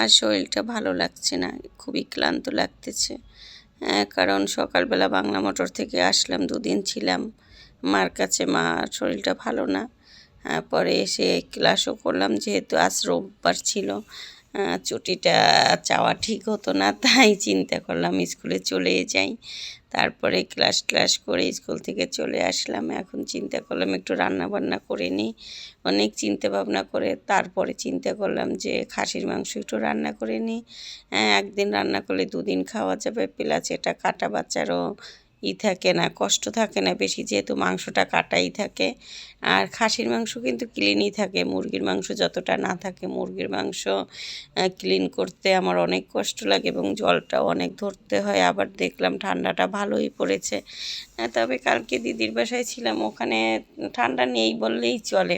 আর শরীরটা ভালো লাগছে না, খুবই ক্লান্ত লাগতেছে। কারণ সকালবেলা বাংলা মোটর থেকে আসলাম, 2 দিন ছিলাম মার কাছে। মা শরীরটা ভালো না। পরে এসে ক্লাসও করলাম, যেহেতু আজ রোববার ছিল, ছুটিটা চাওয়া ঠিক হতো না, তাই চিন্তা করলাম স্কুলে চলে যাই। তারপরে ক্লাস করে স্কুল থেকে চলে আসলাম। এখন চিন্তা করলাম একটু রান্না বান্না করে নিই। অনেক চিন্তা ভাবনা করে তারপরে চিন্তা করলাম যে খাসির মাংস একটু রান্না করে নিই। একদিন রান্না করলে 2 দিন খাওয়া যাবে, প্লাস এটা কাটা বাচ্চারও থাকে না, কষ্ট থাকে না বেশি, যেহেতু মাংসটা কাটাই থাকে। আর খাসির মাংস কিন্তু ক্লিনই থাকে, মুরগির মাংস যতটা না থাকে। মুরগির মাংস ক্লিন করতে আমার অনেক কষ্ট লাগে এবং জলটাও অনেক ধরতে হয়। আবার দেখলাম ঠান্ডাটা ভালোই পড়েছে। তবে কালকে দিদির বাসায় ছিলাম, ওখানে ঠান্ডা নেই বললেই চলে।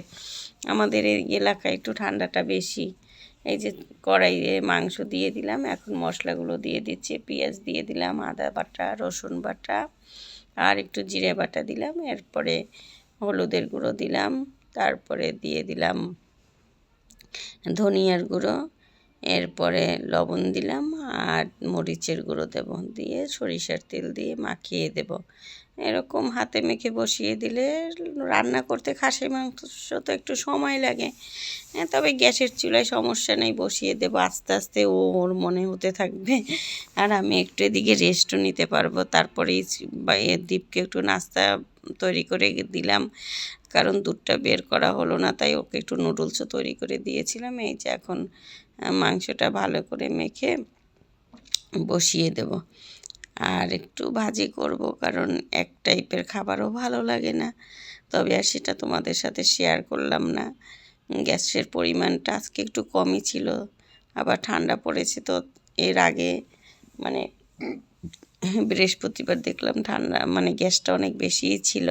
আমাদের এই এলাকায় একটু ঠান্ডাটা বেশি। এই যে কড়াইয়ে মাংস দিয়ে দিলাম, এখন মশলাগুলো দিয়ে দিচ্ছি। পেঁয়াজ দিয়ে দিলাম, আদা বাটা, রসুন বাটা, আর একটু জিরে বাটা দিলাম। এরপরে হলুদের গুঁড়ো দিলাম, তারপরে দিয়ে দিলাম ধনিয়ার গুঁড়ো, এরপরে লবণ দিলাম আর মরিচের গুঁড়ো দেব, দিয়ে সরিষার তেল দিয়ে মাখিয়ে দেব। এরকম হাতে মেখে বসিয়ে দিলে রান্না করতে খাসির মাংস তো একটু সময় লাগে। তবে গ্যাসের চুলায় সমস্যা নেই, বসিয়ে দেবো, আস্তে আস্তে ওর মনে হতে থাকবে আর আমি একটু এদিকে রেস্টও নিতে পারবো। তারপরেই দীপকে একটু নাস্তা তৈরি করে দিলাম, কারণ দুধটা বের করা হলো না, তাই ওকে একটু নুডলসও তৈরি করে দিয়েছিলাম। এই যে এখন মাংসটা ভালো করে মেখে বসিয়ে দেব। আর একটু ভাজি করব, কারণ এক টাইপের খাবারও ভালো লাগে না। তবে আর সেটা তোমাদের সাথে শেয়ার করলাম না। গ্যাসের পরিমাণটা আজকে একটু কমই ছিল, আবার ঠান্ডা পড়েছে তো। এর আগে মানে বৃহস্পতিবার দেখলাম ঠান্ডা মানে গ্যাসটা অনেক বেশিই ছিল,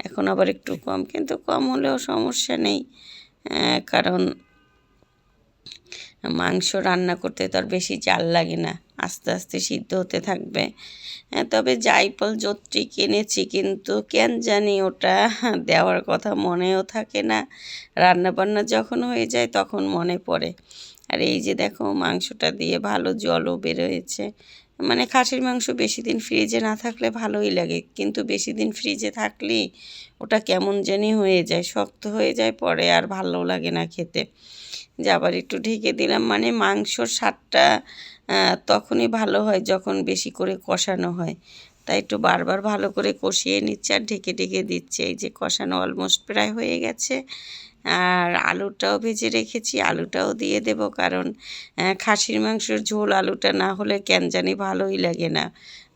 এখন আবার একটু কম, কিন্তু কম হলেও সমস্যা নেই। কারণ মাংস রান্না করতে তো আর বেশি জাল লাগে না, আস্তে আস্তে সিদ্ধ হতে থাকবে। তবে জায়ফল জত্রি কিনেছি, কিন্তু কেন জানি ওটা দেওয়ার কথা মনেও থাকে না, রান্নাবান্না যখন হয়ে যায় তখন মনে পড়ে। আর এই যে দেখো মাংসটা দিয়ে ভালো জলও বেরোয়েছে। মানে খাসির মাংস বেশি দিন ফ্রিজে না থাকলে ভালোই লাগে, কিন্তু বেশি দিন ফ্রিজে থাকলেই ওটা কেমন জানি হয়ে যায়, শক্ত হয়ে যায়, পরে আর ভালো লাগে না খেতে। যে আবার একটু ঢেকে দিলাম, মানে মাংসর স্বাদটা তখনই ভালো হয় যখন বেশি করে কষানো হয়। তাই একটু বারবার ভালো করে কষিয়ে নিচ্ছে আর ঢেকে ঢেকে দিচ্ছে। এই যে কষানো অলমোস্ট প্রায় হয়ে গেছে। আর আলুটাও ভেজে রেখেছি, আলুটাও দিয়ে দেব, কারণ খাসির মাংসের ঝোল আলুটা না হলে কেন জানি ভালোই লাগে না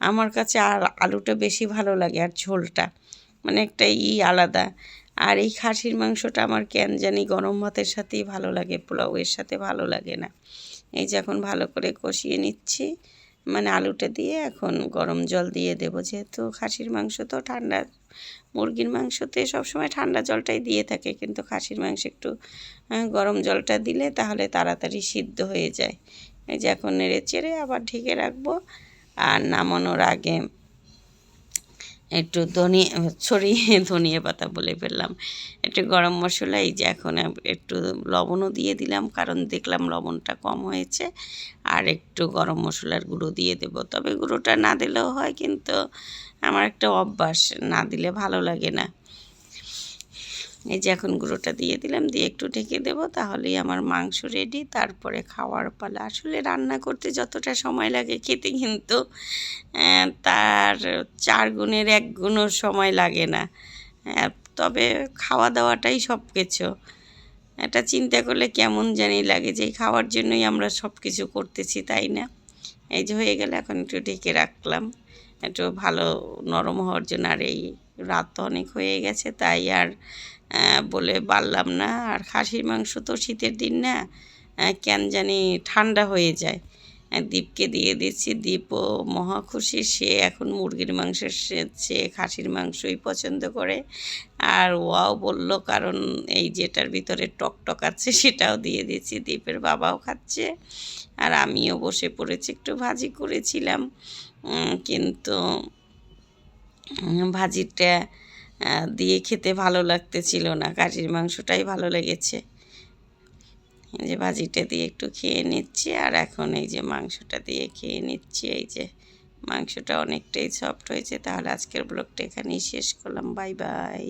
আমার কাছে। আর আলুটা বেশি ভালো লাগে, আর ঝোলটা মানে একটা আলাদা। আর এই খাসির মাংসটা আমার কেন জানি গরম ভাতের সাথেই ভালো লাগে, পোলাওয়ের সাথে ভালো লাগে না। এই যে এখন ভালো করে কষিয়ে নিচ্ছি, মানে আলুটা দিয়ে এখন গরম জল দিয়ে দেব, যেহেতু খাসির মাংস তো ঠান্ডা। মুরগির মাংসতে সবসময় ঠান্ডা জলটাই দিয়ে থাকে, কিন্তু খাসির মাংস একটু গরম জলটা দিলে তাহলে তাড়াতাড়ি সিদ্ধ হয়ে যায়। এই যে এখন নেড়ে চেড়ে আবার ঢেকে রাখবো। আর নামানোর আগে একটু ধনিয়া পাতা বলে ফেললাম, একটু গরম মশলা, এই যে এখন একটু লবণও দিয়ে দিলাম, কারণ দেখলাম লবণটা কম হয়েছে। আর একটু গরম মশলার গুঁড়ো দিয়ে দেব, তবে গুঁড়োটা না দিলেও হয়, কিন্তু আমার একটা অভ্যাস, না দিলে ভালো লাগে না। এই যে এখন গুঁড়োটা দিয়ে দিলাম, দিয়ে একটু ঢেকে দেবো, তাহলেই আমার মাংস রেডি। তারপরে খাওয়ার পালা। আসলে রান্না করতে যতটা সময় লাগে খেতে কিন্তু তার 4 গুণের 1 গুণও সময় লাগে না। তবে খাওয়া দাওয়াটাই সব কিছু। এটা চিন্তা করলে কেমন জানি লাগে যে খাওয়ার জন্যই আমরা সব কিছু করতেছি, তাই না? এই যে হয়ে গেলে এখন একটু ঢেকে রাখলাম, একটু ভালো নরম হওয়ার জন্য। আর এই রাত তো অনেক হয়ে গেছে, তাই আর বলে পারলাম না। আর খাসির মাংস তো শীতের দিন না, কেন জানি ঠান্ডা হয়ে যায়। দীপকে দিয়ে দিচ্ছি, দীপও মহা খুশি, সে এখন মুরগির মাংসের চেয়ে খাসির মাংসই পছন্দ করে। আর ওয়াও বলল, কারণ এই যেটার ভিতরে টক আছে সেটাও দিয়ে দিচ্ছি। দীপের বাবাও খাচ্ছে আর আমিও বসে পড়েছি। একটু ভাজি করেছিলাম, কিন্তু ভাজিটা দিয়ে খেতে ভালো লাগতেছিল না, খাসির মাংসটাই ভালো লেগেছে। এই যে ভাজিটা দিয়ে একটু খেয়ে নিচ্ছি, আর এখন এই যে মাংসটা দিয়ে খেয়ে নিচ্ছি। এই যে মাংসটা অনেকটাই সফট হয়েছে। তাহলে আজকের ব্লগটা এখানেই শেষ করলাম। Bye bye.